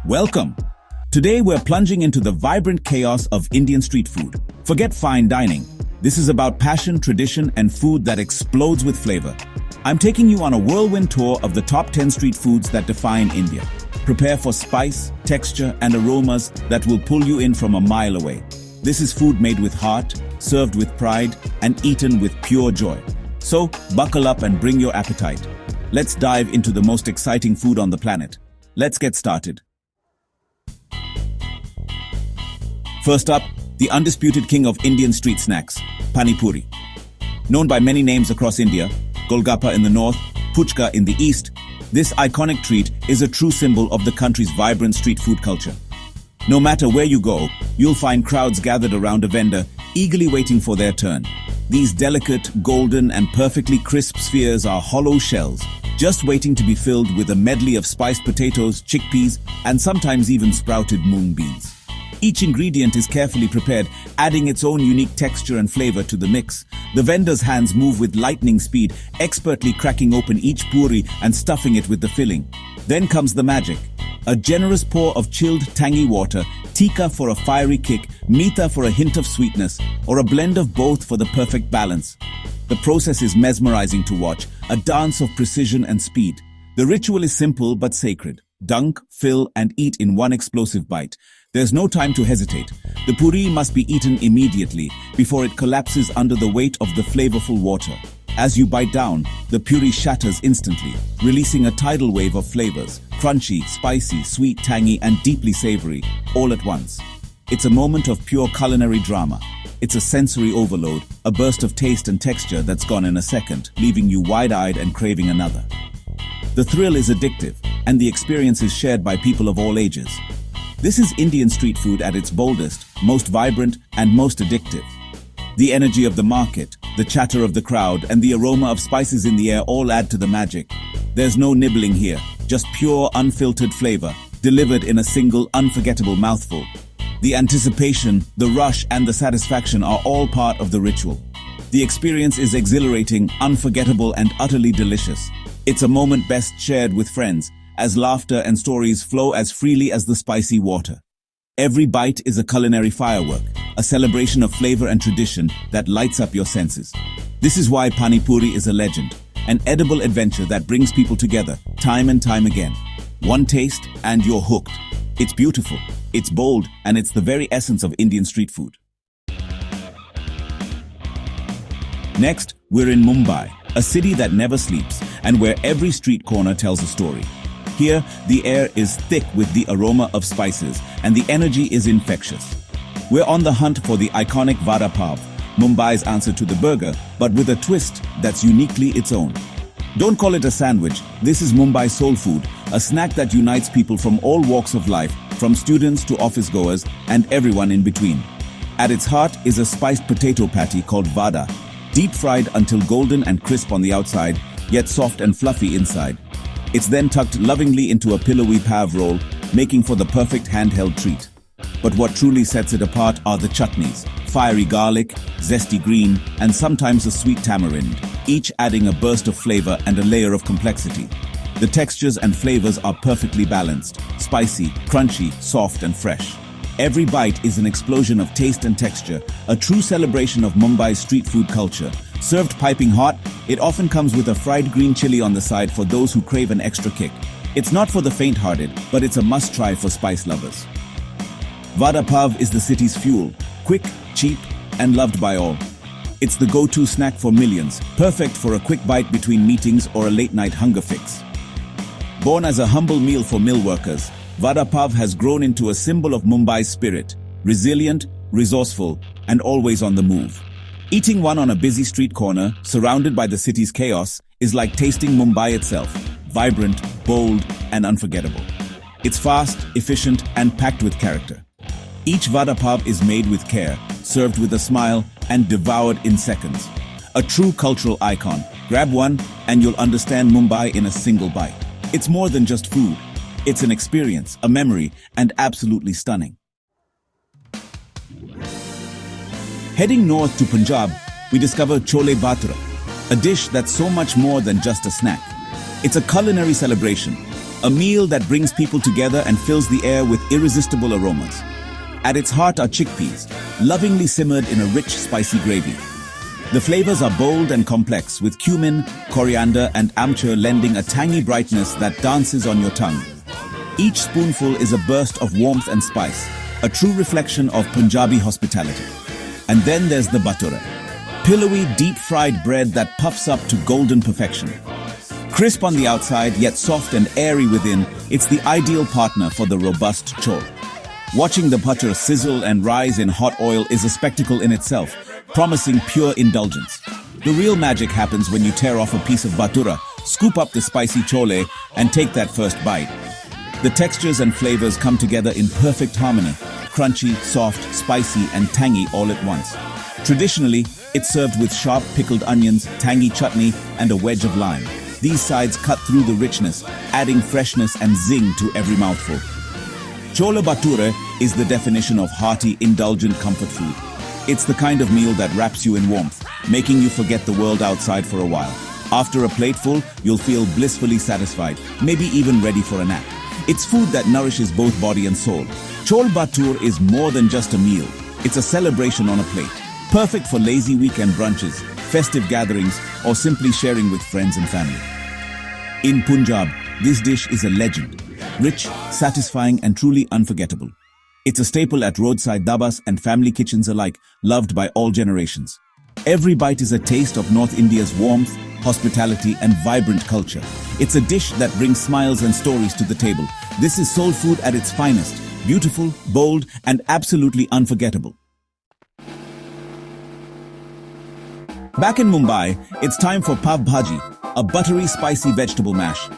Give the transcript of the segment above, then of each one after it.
Welcome! Today we're plunging into the vibrant chaos of Indian street food. Forget fine dining. This is about passion, tradition, and food that explodes with flavor. I'm taking you on a whirlwind tour of the top 10 street foods that define India. Prepare for spice, texture, and aromas that will pull you in from a mile away. This is food made with heart, served with pride, and eaten with pure joy. So, buckle up and bring your appetite. Let's dive into the most exciting food on the planet. Let's get started. First up, the undisputed king of Indian street snacks, pani puri. Known by many names across India, Golgappa in the north, Puchka in the east, this iconic treat is a true symbol of the country's vibrant street food culture. No matter where you go, you'll find crowds gathered around a vendor, eagerly waiting for their turn. These delicate, golden, and perfectly crisp spheres are hollow shells, just waiting to be filled with a medley of spiced potatoes, chickpeas, and sometimes even sprouted mung beans. Each ingredient is carefully prepared, adding its own unique texture and flavor to the mix. The vendor's hands move with lightning speed, expertly cracking open each puri and stuffing it with the filling. Then comes the magic. A generous pour of chilled, tangy water, tikka for a fiery kick, meeta for a hint of sweetness, or a blend of both for the perfect balance. The process is mesmerizing to watch, a dance of precision and speed. The ritual is simple but sacred. Dunk, fill, and eat in one explosive bite. There's no time to hesitate. The puri must be eaten immediately before it collapses under the weight of the flavorful water. As you bite down, the puri shatters instantly, releasing a tidal wave of flavors, crunchy, spicy, sweet, tangy, and deeply savory, all at once. It's a moment of pure culinary drama. It's a sensory overload, a burst of taste and texture that's gone in a second, leaving you wide-eyed and craving another. The thrill is addictive, and the experience is shared by people of all ages. This is Indian street food at its boldest, most vibrant, and most addictive. The energy of the market, the chatter of the crowd, and the aroma of spices in the air all add to the magic. There's no nibbling here, just pure, unfiltered flavor, delivered in a single, unforgettable mouthful. The anticipation, the rush, and the satisfaction are all part of the ritual. The experience is exhilarating, unforgettable, and utterly delicious. It's a moment best shared with friends, as laughter and stories flow as freely as the spicy water. Every bite is a culinary firework, a celebration of flavor and tradition that lights up your senses. This is why pani puri is a legend, an edible adventure that brings people together time and time again. One taste and you're hooked. It's beautiful, it's bold, and it's the very essence of Indian street food. Next, we're in Mumbai, a city that never sleeps and where every street corner tells a story. Here, the air is thick with the aroma of spices and the energy is infectious. We're on the hunt for the iconic vada pav, Mumbai's answer to the burger, but with a twist that's uniquely its own. Don't call it a sandwich, this is Mumbai soul food, a snack that unites people from all walks of life, from students to office goers and everyone in between. At its heart is a spiced potato patty called vada, deep fried until golden and crisp on the outside, yet soft and fluffy inside. It's then tucked lovingly into a pillowy pav roll, making for the perfect handheld treat. But what truly sets it apart are the chutneys, fiery garlic, zesty green, and sometimes a sweet tamarind, each adding a burst of flavor and a layer of complexity. The textures and flavors are perfectly balanced, spicy, crunchy, soft, and fresh. Every bite is an explosion of taste and texture, a true celebration of Mumbai's street food culture. Served piping hot, it often comes with a fried green chili on the side for those who crave an extra kick. It's not for the faint-hearted, but it's a must-try for spice lovers. Vada pav is the city's fuel, quick, cheap, and loved by all. It's the go-to snack for millions, perfect for a quick bite between meetings or a late-night hunger fix. Born as a humble meal for mill workers, vada pav has grown into a symbol of Mumbai's spirit, resilient, resourceful, and always on the move. Eating one on a busy street corner, surrounded by the city's chaos, is like tasting Mumbai itself, vibrant, bold, and unforgettable. It's fast, efficient, and packed with character. Each vada pav is made with care, served with a smile, and devoured in seconds. A true cultural icon. Grab one, and you'll understand Mumbai in a single bite. It's more than just food. It's an experience, a memory, and absolutely stunning. Heading north to Punjab, we discover chole bhatura, a dish that's so much more than just a snack. It's a culinary celebration, a meal that brings people together and fills the air with irresistible aromas. At its heart are chickpeas, lovingly simmered in a rich, spicy gravy. The flavors are bold and complex, with cumin, coriander, and amchur lending a tangy brightness that dances on your tongue. Each spoonful is a burst of warmth and spice, a true reflection of Punjabi hospitality. And then there's the bhatura, pillowy, deep-fried bread that puffs up to golden perfection. Crisp on the outside, yet soft and airy within, it's the ideal partner for the robust chole. Watching the bhatura sizzle and rise in hot oil is a spectacle in itself, promising pure indulgence. The real magic happens when you tear off a piece of bhatura, scoop up the spicy chole, and take that first bite. The textures and flavors come together in perfect harmony, crunchy, soft, spicy, and tangy all at once. Traditionally, it's served with sharp pickled onions, tangy chutney, and a wedge of lime. These sides cut through the richness, adding freshness and zing to every mouthful. Chola bhature is the definition of hearty, indulgent comfort food. It's the kind of meal that wraps you in warmth, making you forget the world outside for a while. After a plateful, you'll feel blissfully satisfied, maybe even ready for a nap. It's food that nourishes both body and soul. Chol bhature is more than just a meal. It's a celebration on a plate, perfect for lazy weekend brunches, festive gatherings, or simply sharing with friends and family. In Punjab, this dish is a legend, rich, satisfying, and truly unforgettable. It's a staple at roadside dhabas and family kitchens alike, loved by all generations. Every bite is a taste of North India's warmth, hospitality, and vibrant culture. It's a dish that brings smiles and stories to the table. This is soul food at its finest, beautiful, bold, and absolutely unforgettable. Back in Mumbai, it's time for pav bhaji, a buttery, spicy vegetable mash.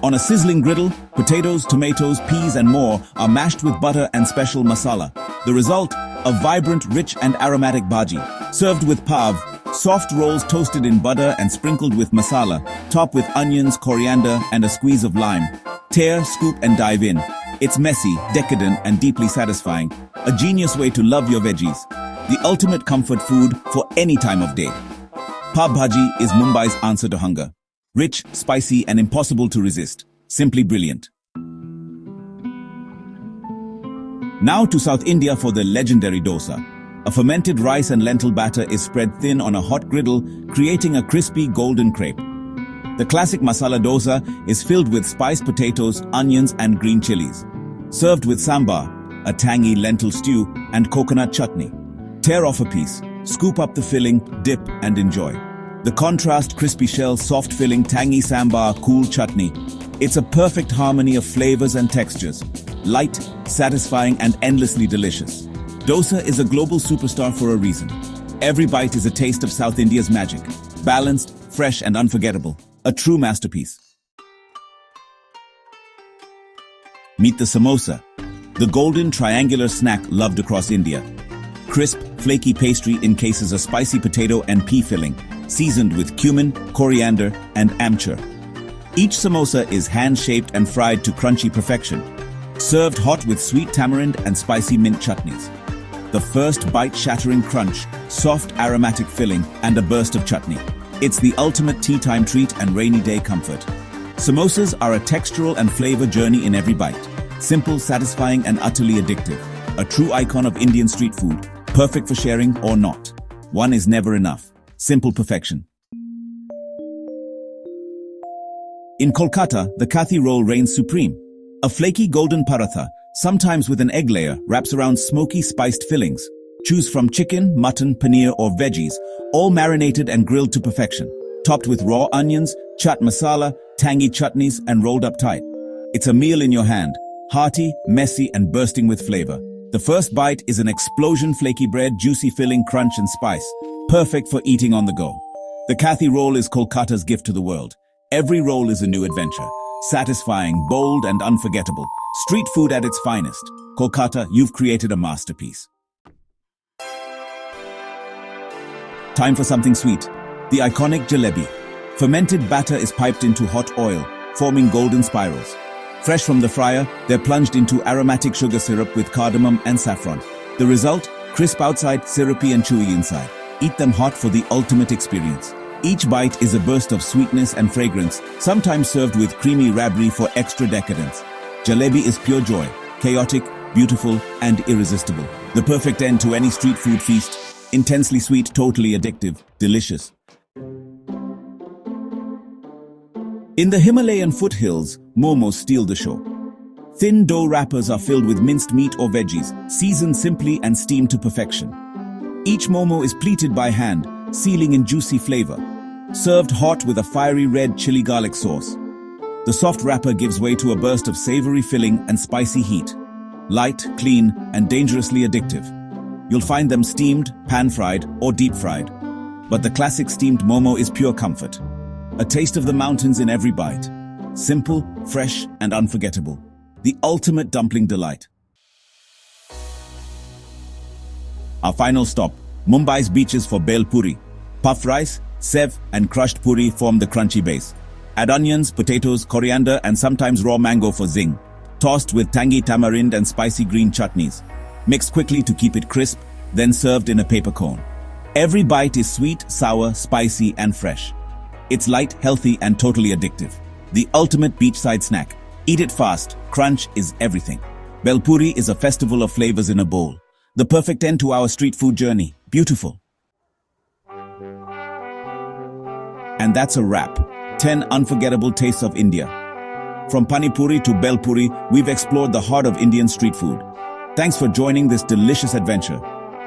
On a sizzling griddle, potatoes, tomatoes, peas, and more are mashed with butter and special masala. The result, a vibrant, rich, and aromatic bhaji. Served with pav, soft rolls toasted in butter and sprinkled with masala, topped with onions, coriander, and a squeeze of lime. Tear, scoop, and dive in. It's messy, decadent, and deeply satisfying. A genius way to love your veggies. The ultimate comfort food for any time of day. Pav bhaji is Mumbai's answer to hunger. Rich, spicy, and impossible to resist. Simply brilliant. Now to South India for the legendary dosa. A fermented rice and lentil batter is spread thin on a hot griddle, creating a crispy golden crepe. The classic masala dosa is filled with spiced potatoes, onions, and green chilies. Served with sambar, a tangy lentil stew, and coconut chutney. Tear off a piece, scoop up the filling, dip, and enjoy. The contrast, crispy shell, soft filling, tangy sambar, cool chutney. It's a perfect harmony of flavors and textures. Light, satisfying, and endlessly delicious. Dosa is a global superstar for a reason. Every bite is a taste of South India's magic. Balanced, fresh, and unforgettable. A true masterpiece. Meet the samosa, the golden triangular snack loved across India. Crisp, flaky pastry encases a spicy potato and pea filling, seasoned with cumin, coriander, and amchur. Each samosa is hand-shaped and fried to crunchy perfection, served hot with sweet tamarind and spicy mint chutneys. The first bite-shattering crunch, soft aromatic filling, and a burst of chutney. It's the ultimate tea time treat and rainy day comfort. Samosas are a textural and flavor journey in every bite. Simple, satisfying, and utterly addictive. A true icon of Indian street food, perfect for sharing or not. One is never enough. Simple perfection. In Kolkata, the kathi roll reigns supreme. A flaky golden paratha, sometimes with an egg layer, wraps around smoky spiced fillings. Choose from chicken, mutton, paneer, or veggies, all marinated and grilled to perfection. Topped with raw onions, chaat masala, tangy chutneys, and rolled up tight. It's a meal in your hand, hearty, messy, and bursting with flavor. The first bite is an explosion flaky bread, juicy filling, crunch, and spice. Perfect for eating on the go. The kathi roll is Kolkata's gift to the world. Every roll is a new adventure. Satisfying, bold, and unforgettable. Street food at its finest. Kolkata, you've created a masterpiece. Time for something sweet. The iconic jalebi. Fermented batter is piped into hot oil, forming golden spirals. Fresh from the fryer, they're plunged into aromatic sugar syrup with cardamom and saffron. The result? Crisp outside, syrupy and chewy inside. Eat them hot for the ultimate experience. Each bite is a burst of sweetness and fragrance, sometimes served with creamy rabri for extra decadence. Jalebi is pure joy, chaotic, beautiful, and irresistible. The perfect end to any street food feast. Intensely sweet, totally addictive, delicious. In the Himalayan foothills, momos steal the show. Thin dough wrappers are filled with minced meat or veggies, seasoned simply and steamed to perfection. Each momo is pleated by hand, sealing in juicy flavor, served hot with a fiery red chili garlic sauce. The soft wrapper gives way to a burst of savory filling and spicy heat. Light, clean, and dangerously addictive. You'll find them steamed, pan-fried, or deep-fried. But the classic steamed momo is pure comfort. A taste of the mountains in every bite. Simple, fresh, and unforgettable. The ultimate dumpling delight. Our final stop, Mumbai's beaches for bel puri. Puff rice, sev, and crushed puri form the crunchy base. Add onions, potatoes, coriander, and sometimes raw mango for zing. Tossed with tangy tamarind and spicy green chutneys. Mixed quickly to keep it crisp, then served in a paper cone. Every bite is sweet, sour, spicy, and fresh. It's light, healthy, and totally addictive. The ultimate beachside snack. Eat it fast. Crunch is everything. Bel puri is a festival of flavors in a bowl. The perfect end to our street food journey. Beautiful. And that's a wrap. 10 unforgettable tastes of India. From pani puri to bel puri, we've explored the heart of Indian street food. Thanks for joining this delicious adventure.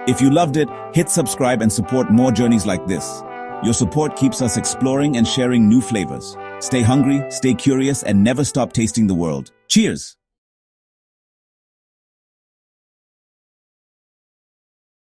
If you loved it, hit subscribe and support more journeys like this. Your support keeps us exploring and sharing new flavors. Stay hungry, stay curious, and never stop tasting the world. Cheers!